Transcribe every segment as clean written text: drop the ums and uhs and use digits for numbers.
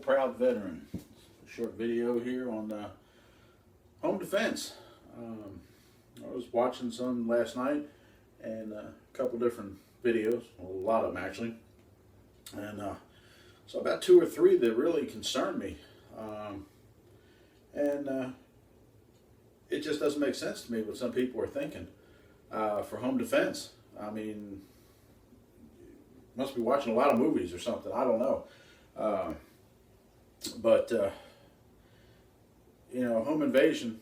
proud veteran. A short video here on home defense. I was watching some last night and a couple different videos, a lot of them actually, and so about 2 or 3 that really concerned me, and it just doesn't make sense to me what some people are thinking for home defense. I mean, must be watching a lot of movies or something. I don't know. But you know, home invasion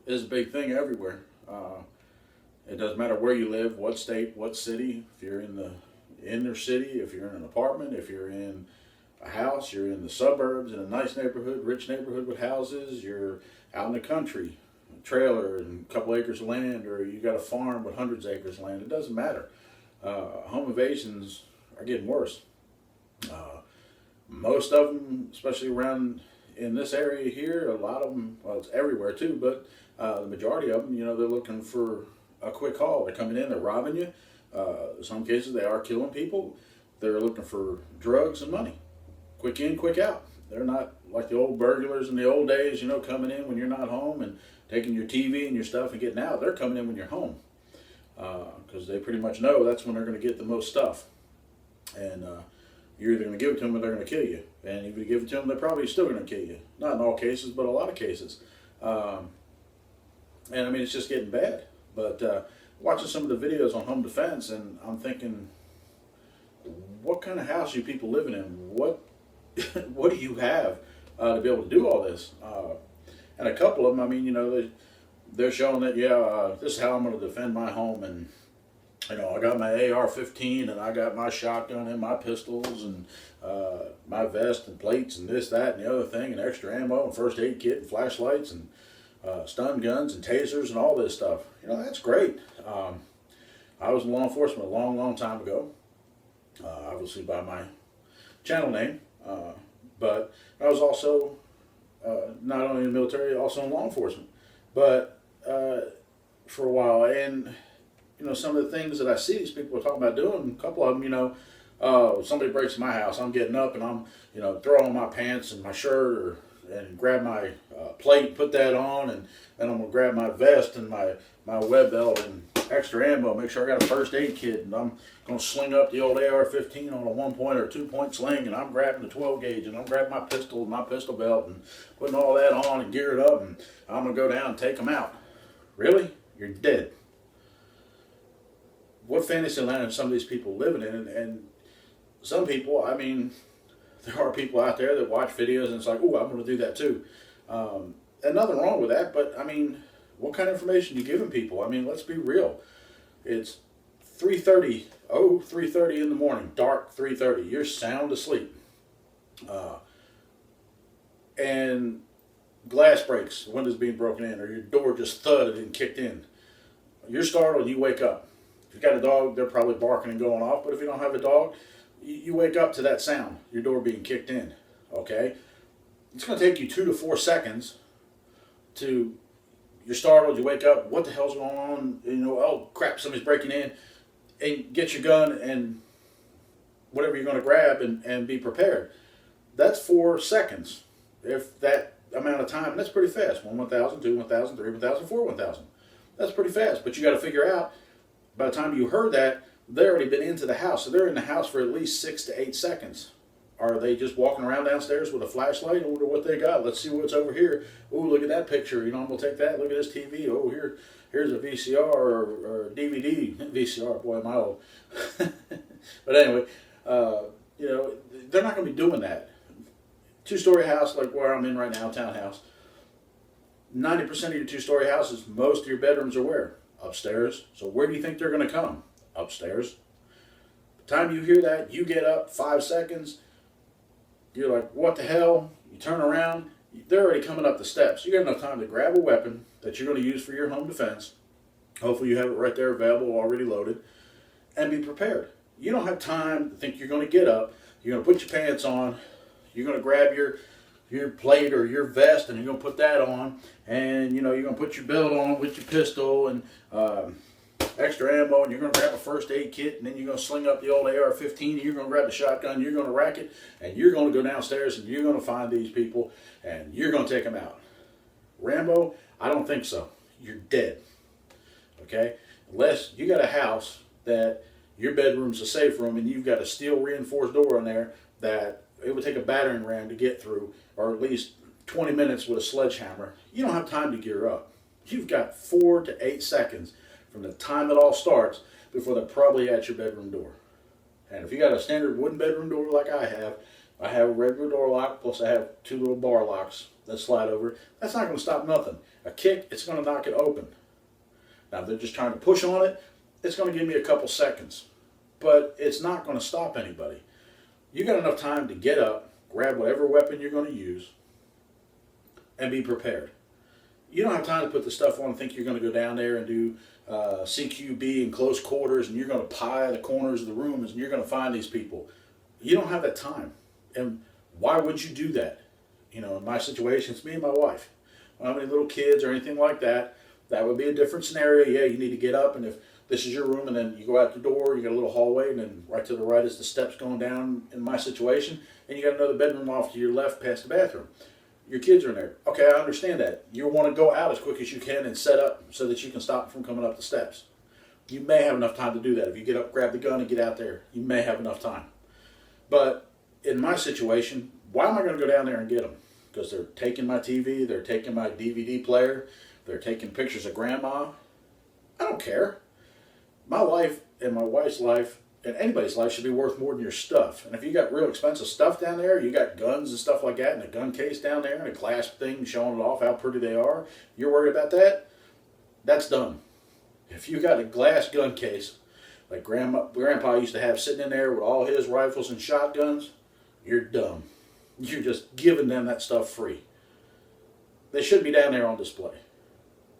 is a big thing everywhere. It doesn't matter where you live, what state, what city. If you're in the inner city, if you're in an apartment, if you're in a house, you're in the suburbs, in a nice neighborhood, rich neighborhood with houses, you're out in the country, a trailer and a couple acres of land, or you got a farm with hundreds of acres of land. It doesn't matter. Home invasions are getting worse. Most of them, especially around in this area here, a lot of them, well, it's everywhere too, but the majority of them, you know, they're looking for a quick haul. They're coming in, they're robbing you. In some cases, they are killing people. They're looking for drugs and money. Quick in, quick out. They're not like the old burglars in the old days, you know, coming in when you're not home and taking your TV and your stuff and getting out. They're coming in when you're home because they pretty much know that's when they're going to get the most stuff. And you're either going to give it to them or they're going to kill you. And if you give it to them, they're probably still going to kill you. Not in all cases, but a lot of cases. And I mean, it's just getting bad. But watching some of the videos on home defense, and I'm thinking, what kind of house are you people living in? What what do you have to be able to do all this? And a couple of them, I mean, you know, they're showing that, yeah, this is how I'm going to defend my home, and you know, I got my AR-15 and I got my shotgun and my pistols and my vest and plates and this, that, and the other thing, and extra ammo and first aid kit and flashlights and stun guns and tasers and all this stuff. You know, that's great. I was in law enforcement a long, long time ago, obviously by my channel name, but I was also not only in the military, also in law enforcement, but for a while. And you know, some of the things that I see these people are talking about doing, a couple of them, you know, somebody breaks in my house, I'm getting up and I'm, you know, throw on my pants and my shirt and grab my plate, put that on, and then I'm going to grab my vest and my web belt and extra ammo, make sure I got a first aid kit, and I'm going to sling up the old AR-15 on a 1-point or 2-point sling, and I'm grabbing the 12 gauge, and I'm grabbing my pistol and my pistol belt and putting all that on and gear it up, and I'm going to go down and take them out. Really? You're dead. What fantasy land are some of these people living in? And some people, I mean, there are people out there that watch videos and it's like, oh, I'm going to do that too. And nothing wrong with that, but I mean, what kind of information are you giving people? I mean, let's be real. It's 3:30 in the morning, dark 3:30. You're sound asleep. And glass breaks, windows being broken in, or your door just thudded and kicked in. You're startled and you wake up. If you've got a dog, they're probably barking and going off. But if you don't have a dog, you wake up to that sound, your door being kicked in. Okay? It's going to take you 2 to 4 seconds to, you're startled, you wake up, what the hell's going on? You know, oh crap, somebody's breaking in. And get your gun and whatever you're going to grab and be prepared. That's 4 seconds. If that amount of time, and that's pretty fast. 1, 1,000, 2, 1,000, 3, 1,000, 4, 1,000. That's pretty fast. But you got to figure out, by the time you heard that, they've already been into the house. So they're in the house for at least 6 to 8 seconds. Are they just walking around downstairs with a flashlight? I wonder what they got. Let's see what's over here. Oh, look at that picture. You know, I'm going to take that. Look at this TV. Oh, here's a VCR or DVD. VCR, boy, am I old. But anyway, you know, they're not going to be doing that. 2-story house like where I'm in right now, townhouse. 90% of your 2-story houses, most of your bedrooms are where? Upstairs. So where do you think they're going to come? Upstairs. The time you hear that, you get up 5 seconds. You're like, what the hell? You turn around. They're already coming up the steps. You got enough time to grab a weapon that you're going to use for your home defense. Hopefully you have it right there available, already loaded. And be prepared. You don't have time to think you're going to get up. You're going to put your pants on. You're going to grab your plate or your vest, and you're going to put that on, and you know, you're going to put your belt on with your pistol, and extra ammo, and you're going to grab a first aid kit, and then you're going to sling up the old AR-15, and you're going to grab the shotgun, you're going to rack it, and you're going to go downstairs, and you're going to find these people, and you're going to take them out. Rambo, I don't think so. You're dead. Okay? Unless you got a house that your bedroom's a safe room, and you've got a steel reinforced door in there that it would take a battering ram to get through, or at least 20 minutes with a sledgehammer. You don't have time to gear up. You've got 4 to 8 seconds from the time it all starts before they're probably at your bedroom door. And if you got a standard wooden bedroom door like I have a regular door lock, plus I have 2 little bar locks that slide over. That's not going to stop nothing. A kick, it's going to knock it open. Now, if they're just trying to push on it, it's going to give me a couple seconds. But it's not going to stop anybody. You got enough time to get up, grab whatever weapon you're going to use, and be prepared. You don't have time to put the stuff on and think you're going to go down there and do CQB in close quarters, and you're going to pie the corners of the rooms, and you're going to find these people. You don't have that time. And why would you do that? You know, in my situation, it's me and my wife. I don't have any little kids or anything like that. That would be a different scenario. Yeah, you need to get up, and if this is your room, and then you go out the door, you got a little hallway, and then right to the right is the steps going down in my situation, and you got another bedroom off to your left past the bathroom. Your kids are in there. Okay, I understand that. You want to go out as quick as you can and set up so that you can stop them from coming up the steps. You may have enough time to do that. If you get up, grab the gun, and get out there, you may have enough time. But in my situation, why am I going to go down there and get them? Because they're taking my TV, they're taking my DVD player, they're taking pictures of grandma. I don't care. My life and my wife's life and anybody's life should be worth more than your stuff. And if you got real expensive stuff down there, you got guns and stuff like that, and a gun case down there, and a glass thing showing it off how pretty they are, you're worried about that? That's dumb. If you got a glass gun case, like Grandpa used to have sitting in there with all his rifles and shotguns, you're dumb. You're just giving them that stuff free. They should be down there on display.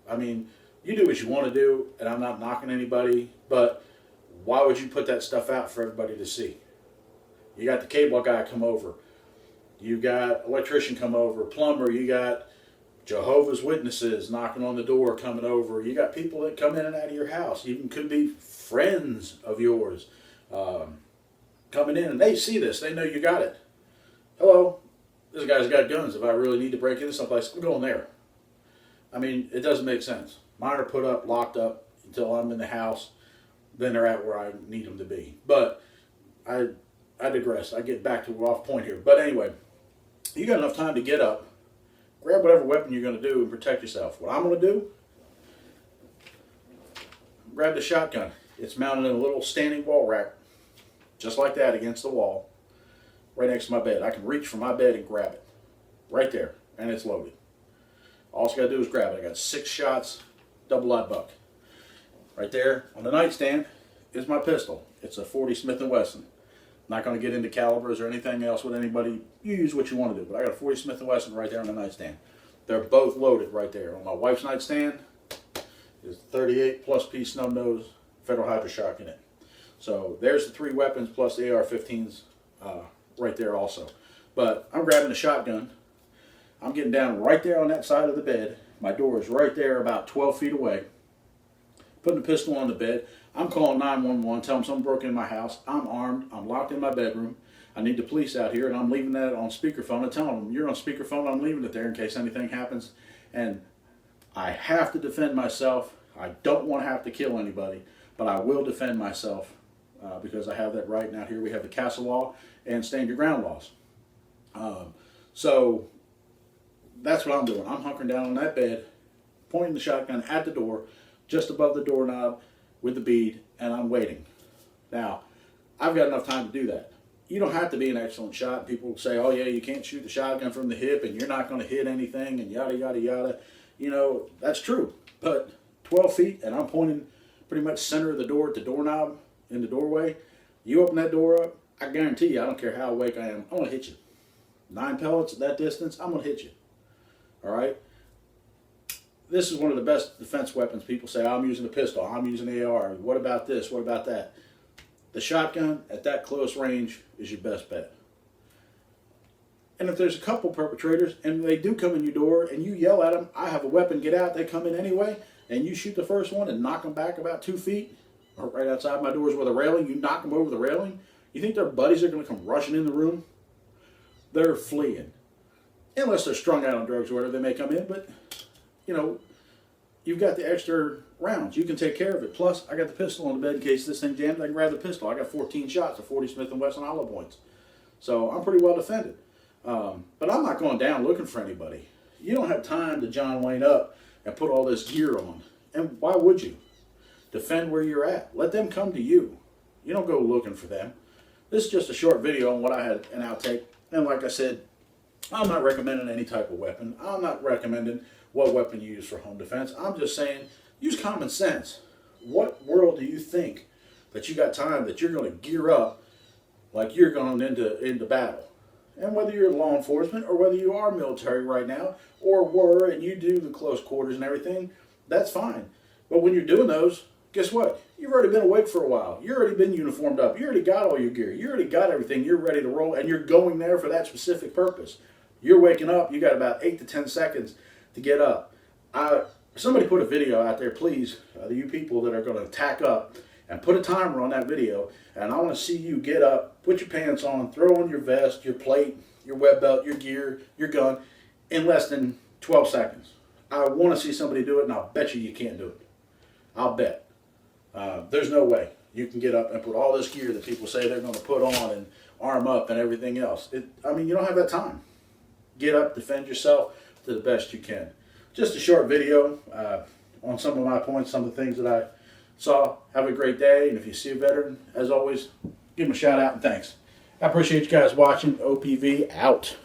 I mean, you do what you want to do, and I'm not knocking anybody, but why would you put that stuff out for everybody to see? You got the cable guy come over. You got electrician come over, plumber. You got Jehovah's Witnesses knocking on the door, coming over. You got people that come in and out of your house. Even could be friends of yours coming in, and they see this. They know you got it. Hello, this guy's got guns. If I really need to break into someplace, I'm going there. I mean, it doesn't make sense. Mine are put up, locked up until I'm in the house. Then they're at where I need them to be. But I digress. I get back to the off point here. But anyway, you got enough time to get up, grab whatever weapon you're going to do, and protect yourself. What I'm going to do, grab the shotgun. It's mounted in a little standing wall rack, just like that, against the wall, right next to my bed. I can reach from my bed and grab it. Right there. And it's loaded. All I got to do is grab it. I got 6 shots, double-aught buck. Right there on the nightstand is my pistol. It's a .40 Smith & Wesson. Not going to get into calibers or anything else with anybody. You use what you want to do. But I got a .40 Smith & Wesson right there on the nightstand. They're both loaded right there. On my wife's nightstand is 38 plus piece snub nose Federal Hydroshock in it. So there's the 3 weapons plus the AR-15s right there also. But I'm grabbing the shotgun. I'm getting down right there on that side of the bed. My door is right there about 12 feet away. Putting the pistol on the bed. I'm calling 911, telling them someone broke in my house. I'm armed. I'm locked in my bedroom. I need the police out here, and I'm leaving that on speakerphone and telling them, you're on speakerphone, I'm leaving it there in case anything happens. And I have to defend myself. I don't want to have to kill anybody, but I will defend myself because I have that right. Now here we have the castle law and stand your ground laws. So that's what I'm doing. I'm hunkering down on that bed, pointing the shotgun at the door, just above the doorknob with the bead, and I'm waiting. Now, I've got enough time to do that. You don't have to be an excellent shot. People say, oh yeah, you can't shoot the shotgun from the hip and you're not going to hit anything and yada, yada, yada. You know, that's true. But 12 feet and I'm pointing pretty much center of the door at the doorknob in the doorway. You open that door up, I guarantee you, I don't care how awake I am, I'm going to hit you. 9 pellets at that distance, I'm going to hit you. All right? This is one of the best defense weapons. People say, I'm using a pistol, I'm using an AR. What about this? What about that? The shotgun at that close range is your best bet. And if there's a couple perpetrators and they do come in your door and you yell at them, I have a weapon, get out, they come in anyway, and you shoot the first one and knock them back about 2 feet, or right outside my doors with a railing, you knock them over the railing, you think their buddies are going to come rushing in the room? They're fleeing. Unless they're strung out on drugs or whatever, they may come in, but, you know, you've got the extra rounds. You can take care of it. Plus, I got the pistol on the bed in case this thing jams. I can grab the pistol. I got 14 shots of 40 Smith & Wesson hollow points. So I'm pretty well defended. But I'm not going down looking for anybody. You don't have time to John Wayne up and put all this gear on. And why would you? Defend where you're at. Let them come to you. You don't go looking for them. This is just a short video on what I had an outtake. And like I said, I'm not recommending any type of weapon. I'm not recommending what weapon you use for home defense. I'm just saying, use common sense. What world do you think that you got time that you're going to gear up like you're going into battle? And whether you're law enforcement or whether you are military right now or were and you do the close quarters and everything, that's fine. But when you're doing those, guess what? You've already been awake for a while. You've already been uniformed up. You already got all your gear. You already got everything. You're ready to roll, and you're going there for that specific purpose. You're waking up. You got about 8 to 10 seconds to get up. Somebody put a video out there, please, you people that are going to tack up, and put a timer on that video, and I want to see you get up, put your pants on, throw on your vest, your plate, your web belt, your gear, your gun, in less than 12 seconds. I want to see somebody do it, and I'll bet you can't do it. I'll bet. There's no way you can get up and put all this gear that people say they're going to put on and arm up and everything else. I mean, you don't have that time. Get up, defend yourself to the best you can. Just a short video on some of my points, some of the things that I saw. Have a great day, and if you see a veteran, as always, give them a shout out and thanks. I appreciate you guys watching. OPV out.